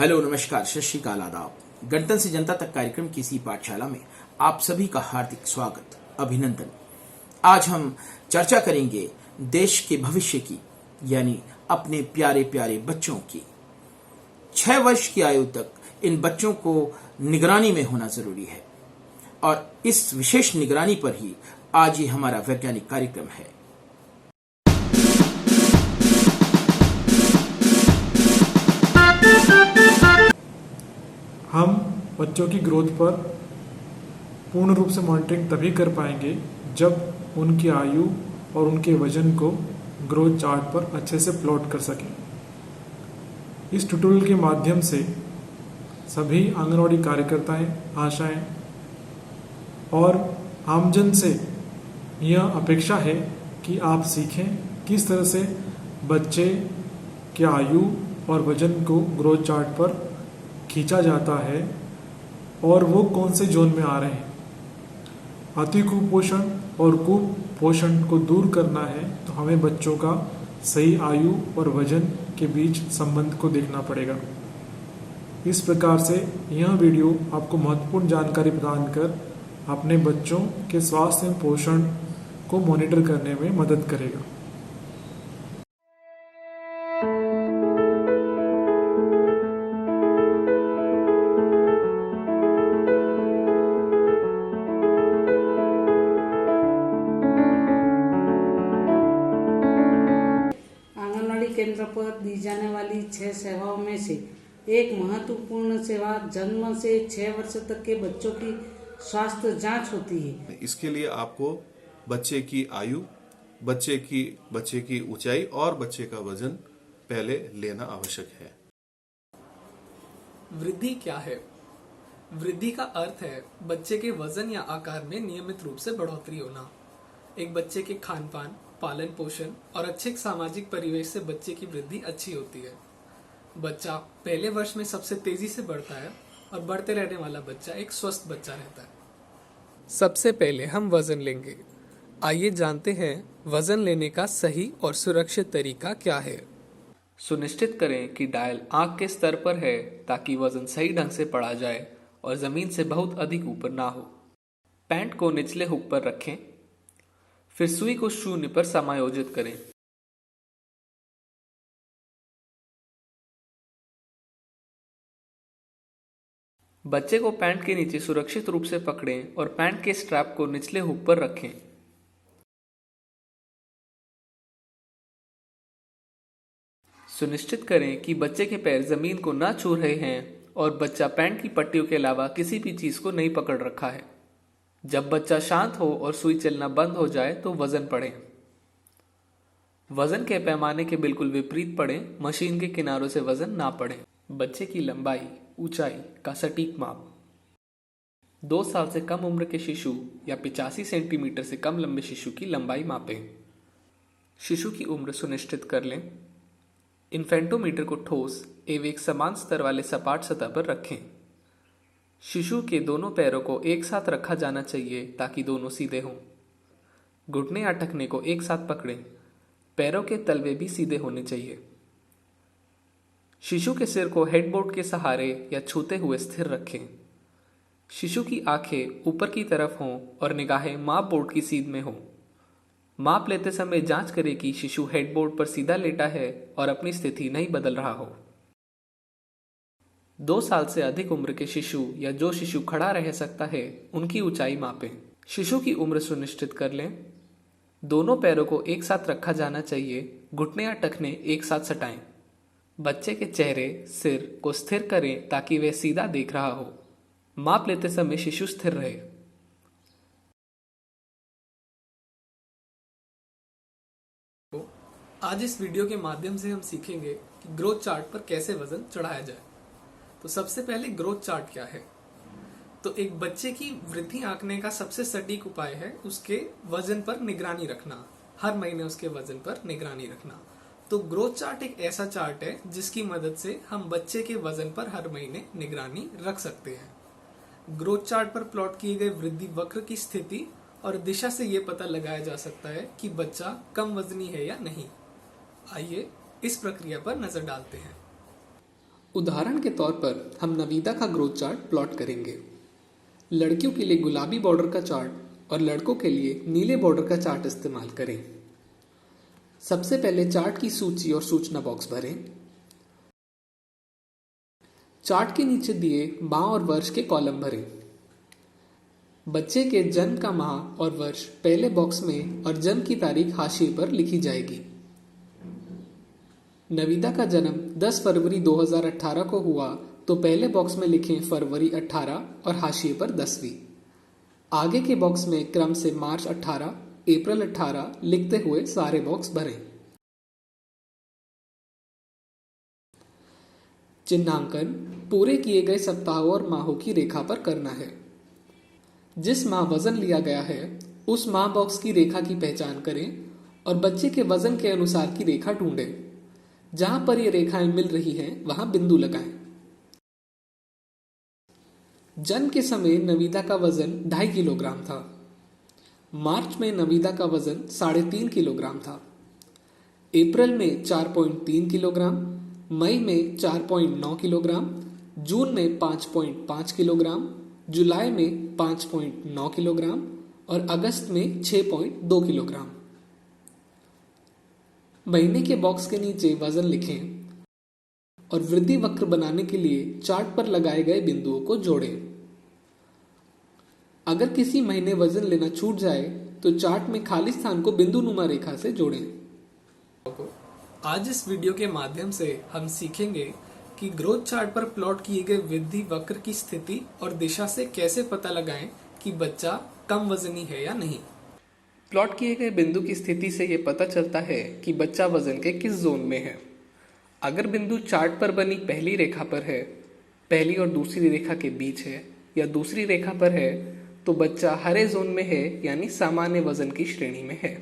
Hello, नमस्कार, सत श्री अकाल, आदाब। गणतंत्र से जनता तक कार्यक्रम की इसी पाठशाला में आप सभी का हार्दिक स्वागत, अभिनंदन। आज हम चर्चा करेंगे देश के भविष्य की, यानी अपने प्यारे प्यारे बच्चों की। 6 वर्ष की आयु तक इन बच्चों को निगरानी में होना जरूरी है और इस विशेष निगरानी पर ही आज ये हमारा वैज्ञानिक कार्यक्रम है। हम बच्चों की ग्रोथ पर पूर्ण रूप से मॉनिटरिंग तभी कर पाएंगे जब उनकी आयु और उनके वजन को ग्रोथ चार्ट पर अच्छे से प्लॉट कर सकें। इस ट्यूटोरियल के माध्यम से सभी आंगनवाड़ी कार्यकर्ताएं, आशाएं और आमजन से यह अपेक्षा है कि आप सीखें किस तरह से बच्चे की आयु और वजन को ग्रोथ चार्ट पर खींचा जाता है और वो कौन से जोन में आ रहे हैं। अति कुपोषण और कुपोषण को दूर करना है तो हमें बच्चों का सही आयु और वजन के बीच संबंध को देखना पड़ेगा। इस प्रकार से यह वीडियो आपको महत्वपूर्ण जानकारी प्रदान कर अपने बच्चों के स्वास्थ्य एवं पोषण को मॉनिटर करने में मदद करेगा। केंद्र पर दी जाने वाली 6 सेवाओं में से एक महत्वपूर्ण सेवा जन्म से 6 वर्ष तक के बच्चों की स्वास्थ्य जांच होती है। इसके लिए आपको बच्चे की आयु, बच्चे की ऊंचाई और बच्चे का वजन पहले लेना आवश्यक है। वृद्धि क्या है? वृद्धि का अर्थ है बच्चे के वजन या आकार में नियमित रूप से बढ़ोतरी होना। एक बच्चे के खान पान, पालन पोषण और अच्छे सामाजिक परिवेश से बच्चे की वृद्धि अच्छी होती है। बच्चा पहले वर्ष में सबसे तेजी से बढ़ता है और बढ़ते रहने वाला बच्चा एक स्वस्थ बच्चा रहता है। सबसे पहले हम वजन लेंगे। आइए जानते हैं वजन लेने का सही और सुरक्षित तरीका क्या है। सुनिश्चित करें कि डायल आंख के स्तर पर है ताकि वजन सही ढंग से पढ़ा जाए और जमीन से बहुत अधिक ऊपर ना हो। पैंट को निचले हुक पर रखें, फिर सुई को 0 पर समायोजित करें। बच्चे को पैंट के नीचे सुरक्षित रूप से पकड़ें और पैंट के स्ट्रैप को निचले हुक पर रखें। सुनिश्चित करें कि बच्चे के पैर जमीन को ना छू रहे हैं और बच्चा पैंट की पट्टियों के अलावा किसी भी चीज को नहीं पकड़ रखा है। जब बच्चा शांत हो और सुई चलना बंद हो जाए तो वजन पढ़ें। वजन के पैमाने के बिल्कुल विपरीत पढ़ें, मशीन के किनारों से वजन ना पढ़ें। बच्चे की लंबाई, ऊंचाई का सटीक माप। 2 साल से कम उम्र के शिशु या 85 सेंटीमीटर से कम लंबे शिशु की लंबाई मापें। शिशु की उम्र सुनिश्चित कर लें। इन्फेंटोमीटर को ठोस एवं एक समान स्तर वाले सपाट सतह पर रखें। शिशु के दोनों पैरों को एक साथ रखा जाना चाहिए ताकि दोनों सीधे हों। घुटने या टखने को एक साथ पकड़ें। पैरों के तलवे भी सीधे होने चाहिए। शिशु के सिर को हेडबोर्ड के सहारे या छूते हुए स्थिर रखें। शिशु की आंखें ऊपर की तरफ हों और निगाहें माप बोर्ड की सीध में हों। माप लेते समय जांच करें कि शिशु हेडबोर्ड पर सीधा लेटा है और अपनी स्थिति नहीं बदल रहा हो। 2 साल से अधिक उम्र के शिशु या जो शिशु खड़ा रह सकता है उनकी ऊंचाई मापें। शिशु की उम्र सुनिश्चित कर लें। दोनों पैरों को एक साथ रखा जाना चाहिए। घुटने या टखने एक साथ सटाएं। बच्चे के चेहरे, सिर को स्थिर करें ताकि वह सीधा देख रहा हो। माप लेते समय शिशु स्थिर रहे। आज इस वीडियो के माध्यम से हम सीखेंगे कि ग्रोथ चार्ट पर कैसे वजन चढ़ाया जाए। तो सबसे पहले ग्रोथ चार्ट क्या है? तो एक बच्चे की वृद्धि आंकने का सबसे सटीक उपाय है उसके वजन पर निगरानी रखना। हर महीने उसके वजन पर निगरानी रखना। तो ग्रोथ चार्ट एक ऐसा चार्ट है जिसकी मदद से हम बच्चे के वजन पर हर महीने निगरानी रख सकते हैं। ग्रोथ चार्ट पर प्लॉट किए गए वृद्धि वक्र की स्थिति और दिशा से ये पता लगाया जा सकता है कि बच्चा कम वजनी है या नहीं। आइए इस प्रक्रिया पर नजर डालते हैं। उदाहरण के तौर पर हम नविदा का ग्रोथ चार्ट प्लॉट करेंगे। लड़कियों के लिए गुलाबी बॉर्डर का चार्ट और लड़कों के लिए नीले बॉर्डर का चार्ट इस्तेमाल करें। सबसे पहले चार्ट की सूची और सूचना बॉक्स भरें। चार्ट के नीचे दिए माह और वर्ष के कॉलम भरें। बच्चे के जन्म का माह और वर्ष पहले बॉक्स में और जन्म की तारीख हाशिए पर लिखी जाएगी। नविदा का जन्म 10 फरवरी 2018 को हुआ तो पहले बॉक्स में लिखें फरवरी 18 और हाशिए पर 10वीं। आगे के बॉक्स में क्रम से मार्च 18, अप्रैल 18 लिखते हुए सारे बॉक्स भरें। चिन्हांकन पूरे किए गए सप्ताहों और माहों की रेखा पर करना है। जिस माह वजन लिया गया है उस माह बॉक्स की रेखा की पहचान करें और बच्चे के वजन के अनुसार की रेखा ढूंढें। जहां पर ये रेखाएं मिल रही हैं वहां बिंदु लगाएं। जन्म के समय नविदा का वजन 2.5 किलोग्राम था। मार्च में नविदा का वजन 3.5 किलोग्राम था। अप्रैल में 4.3 किलोग्राम, मई में 4.9 किलोग्राम, जून में 5.5 किलोग्राम, जुलाई में 5.9 किलोग्राम और अगस्त में 6.2 किलोग्राम। महीने के बॉक्स के नीचे वजन लिखें और वृद्धि वक्र बनाने के लिए चार्ट पर लगाए गए बिंदुओं को जोड़ें। अगर किसी महीने वजन लेना छूट जाए तो चार्ट में खाली स्थान को बिंदु नुमा रेखा से जोड़ें। आज इस वीडियो के माध्यम से हम सीखेंगे कि ग्रोथ चार्ट पर प्लॉट किए गए वृद्धि वक्र की स्थिति और दिशा से कैसे पता लगाएं कि बच्चा कम वजनी है या नहीं। प्लॉट किए गए बिंदु की स्थिति से ये पता चलता है कि बच्चा वजन के किस जोन में है। अगर बिंदु चार्ट पर बनी पहली रेखा पर है, पहली और दूसरी रेखा के बीच है या दूसरी रेखा पर है तो बच्चा हरे जोन में है यानी सामान्य वजन की श्रेणी में है।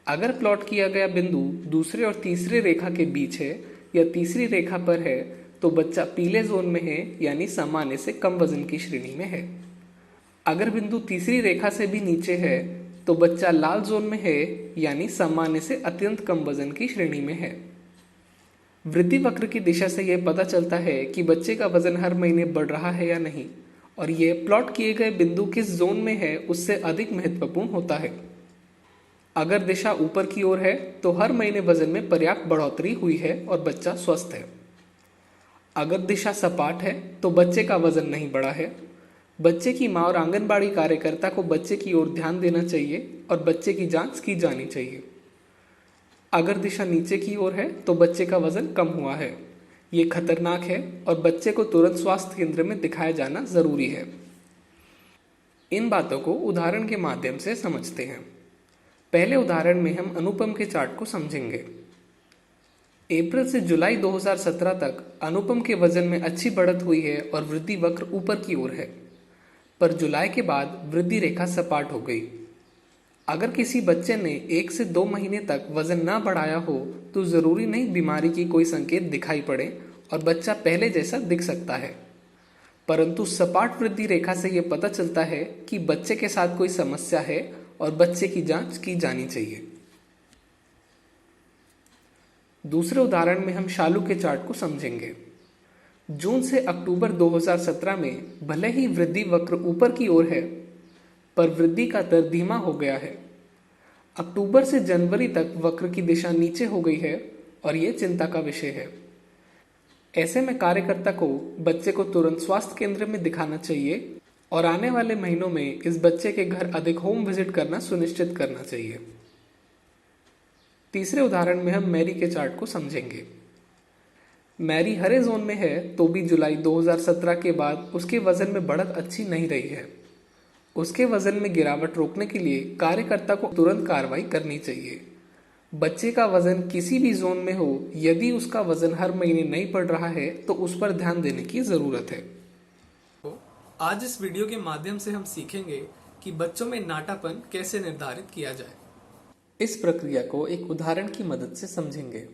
अगर प्लॉट किया गया बिंदु दूसरे और तीसरे रेखा के बीच है या तीसरी रेखा पर है तो बच्चा पीले जोन में है यानी सामान्य से कम वजन की श्रेणी में है। अगर बिंदु तीसरी रेखा से भी नीचे है तो बच्चा लाल जोन में है यानी सामान्य से अत्यंत कम वजन की श्रेणी में है। वृद्धि वक्र की दिशा से यह पता चलता है कि बच्चे का वजन हर महीने बढ़ रहा है या नहीं और यह प्लॉट किए गए बिंदु किस जोन में है उससे अधिक महत्वपूर्ण होता है। अगर दिशा ऊपर की ओर है तो हर महीने वजन में पर्याप्त बढ़ोतरी हुई है और बच्चा स्वस्थ है। अगर दिशा सपाट है तो बच्चे का वजन नहीं बढ़ा है। बच्चे की मां और आंगनबाड़ी कार्यकर्ता को बच्चे की ओर ध्यान देना चाहिए और बच्चे की जांच की जानी चाहिए। अगर दिशा नीचे की ओर है तो बच्चे का वजन कम हुआ है। ये खतरनाक है और बच्चे को तुरंत स्वास्थ्य केंद्र में दिखाया जाना जरूरी है। इन बातों को उदाहरण के माध्यम से समझते हैं। पहले उदाहरण में हम अनुपम के चार्ट को समझेंगे। अप्रैल से जुलाई 2017 तक अनुपम के वजन में अच्छी बढ़त हुई है और वृद्धि वक्र ऊपर की ओर है, पर जुलाई के बाद वृद्धि रेखा सपाट हो गई। अगर किसी बच्चे ने 1 से 2 महीने तक वजन ना बढ़ाया हो तो जरूरी नहीं बीमारी की कोई संकेत दिखाई पड़े और बच्चा पहले जैसा दिख सकता है, परंतु सपाट वृद्धि रेखा से यह पता चलता है कि बच्चे के साथ कोई समस्या है और बच्चे की जांच की जानी चाहिए। दूसरे उदाहरण में हम शालू के चार्ट को समझेंगे। जून से अक्टूबर 2017 में भले ही वृद्धि वक्र ऊपर की ओर है, पर वृद्धि का दर धीमा हो गया है। अक्टूबर से जनवरी तक वक्र की दिशा नीचे हो गई है और यह चिंता का विषय है। ऐसे में कार्यकर्ता को बच्चे को तुरंत स्वास्थ्य केंद्र में दिखाना चाहिए और आने वाले महीनों में इस बच्चे के घर अधिक होम विजिट करना सुनिश्चित करना चाहिए। तीसरे उदाहरण में हम मैरी के चार्ट को समझेंगे। मैरी हरे जोन में है तो भी जुलाई 2017 के बाद उसके वजन में बढ़त अच्छी नहीं रही है। उसके वजन में गिरावट रोकने के लिए कार्यकर्ता को तुरंत कार्रवाई करनी चाहिए। बच्चे का वजन किसी भी जोन में हो, यदि उसका वजन हर महीने नहीं बढ़ रहा है तो उस पर ध्यान देने की जरूरत है। आज इस वीडियो के माध्यम से हम सीखेंगे कि बच्चों में नाटापन कैसे निर्धारित किया जाए। इस प्रक्रिया को एक उदाहरण की मदद से समझेंगे।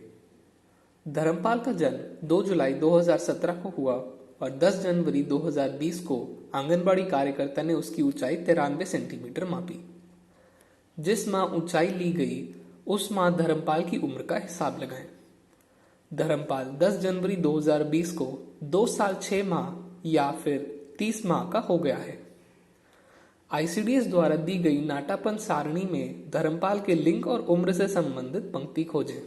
धर्मपाल का जन्म 2 जुलाई 2017 को हुआ और 10 जनवरी 2020 को आंगनबाड़ी कार्यकर्ता ने उसकी ऊंचाई 93 सेंटीमीटर मापी। जिस माह ऊंचाई ली गई उस माह धर्मपाल की उम्र का हिसाब लगाएं। धर्मपाल 10 जनवरी 2020 को 2 साल 6 माह या फिर 30 माह का हो गया है। आईसीडीएस द्वारा दी गई नाटापन सारणी में धर्मपाल के लिंग और उम्र से संबंधित पंक्ति खोजें।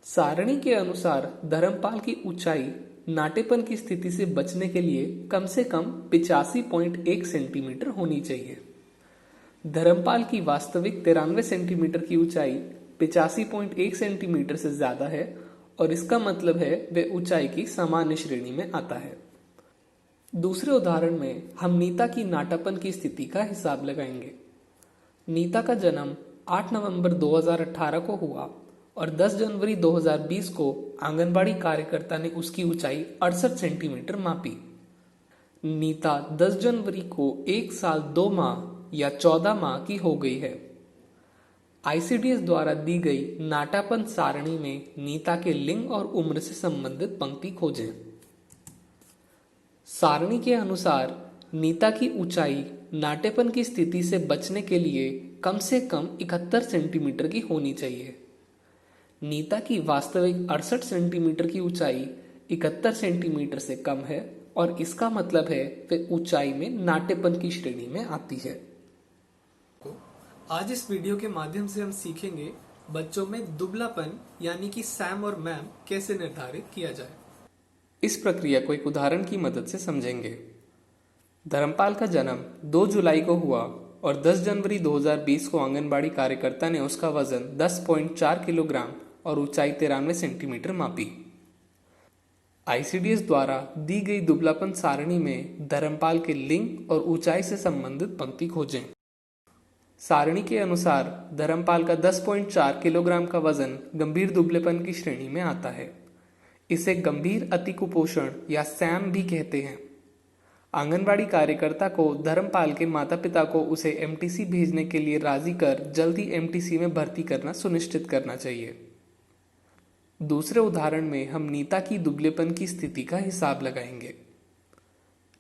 सारणी के अनुसार धर्मपाल की ऊंचाई नाटेपन की स्थिति से बचने के लिए कम से कम 85.1 सेंटीमीटर होनी चाहिए। धर्मपाल की वास्तविक 93 सेंटीमीटर की ऊंचाई 85.1 सेंटीमीटर से ज्यादा है और इसका मतलब है वे ऊंचाई की सामान्य श्रेणी में आता है। दूसरे उदाहरण में हम नीता की नाटापन की स्थिति का हिसाब लगाएंगे। नीता का जन्म 8 नवंबर 2018 को हुआ और 10 जनवरी 2020 को आंगनबाड़ी कार्यकर्ता ने उसकी ऊंचाई 68 सेंटीमीटर मापी। नीता 10 जनवरी को 1 साल 2 माह या 14 माह की हो गई है। आईसीडीएस द्वारा दी गई नाटापन सारणी में नीता के लिंग और उम्र से संबंधित पंक्ति खोजें। सारणी के अनुसार नीता की ऊंचाई नाटेपन की स्थिति से बचने के लिए कम से कम 71 सेंटीमीटर की होनी चाहिए। नीता की वास्तविक 68 सेंटीमीटर की ऊंचाई 71 सेंटीमीटर से कम है और इसका मतलब है वे ऊंचाई में नाटेपन की श्रेणी में आती है। आज इस वीडियो के माध्यम से हम सीखेंगे बच्चों में दुबलापन यानी कि सैम और मैम कैसे निर्धारित किया जाए। इस प्रक्रिया को एक उदाहरण की मदद से समझेंगे। धर्मपाल का जन्म 2 जुलाई को हुआ और 10 जनवरी 2020 को आंगनबाड़ी कार्यकर्ता ने उसका वजन 10.4 किलोग्राम और ऊंचाई 93 सेंटीमीटर मापी। आईसीडीएस द्वारा दी गई दुबलापन सारणी में धर्मपाल के लिंग और ऊंचाई से संबंधित पंक्ति खोजें। सारणी के अनुसार धर्मपाल का 10.4 किलोग्राम का वजन गंभीर दुबलेपन की श्रेणी में आता है। इसे गंभीर अति कुपोषण या सैम भी कहते हैं। आंगनबाड़ी कार्यकर्ता को धर्मपाल के माता पिता को उसे एमटीसी भेजने के लिए राजी कर जल्दी एमटीसी में भर्ती करना सुनिश्चित करना चाहिए। दूसरे उदाहरण में हम नीता की दुबलेपन की स्थिति का हिसाब लगाएंगे।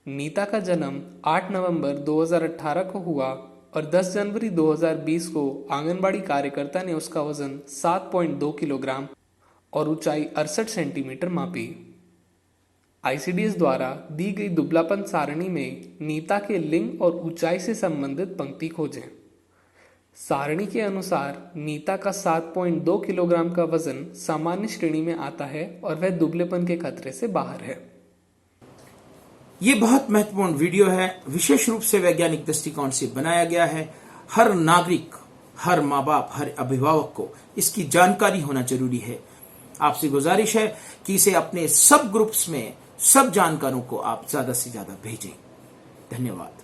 नीता का जन्म 8 नवंबर 2018 को हुआ और 10 जनवरी 2020 को आंगनबाड़ी कार्यकर्ता ने उसका वजन 7.2 किलोग्राम और ऊंचाई 68 सेंटीमीटर मापी। आईसीडीएस द्वारा दी गई दुबलापन सारणी में नीता के लिंग और ऊंचाई से संबंधित पंक्ति खोजें। सारणी के अनुसार नीता का 7.2 किलोग्राम का वजन सामान्य श्रेणी में आता है और वह दुबलेपन के खतरे से बाहर है। ये बहुत महत्वपूर्ण वीडियो है, विशेष रूप से वैज्ञानिक दृष्टिकोण से बनाया गया है। हर नागरिक, हर माँ बाप, हर अभिभावक को इसकी जानकारी होना जरूरी है। आपसे गुजारिश है कि इसे अपने सब ग्रुप्स में सब जानकारों को आप ज्यादा से ज्यादा भेजें। धन्यवाद।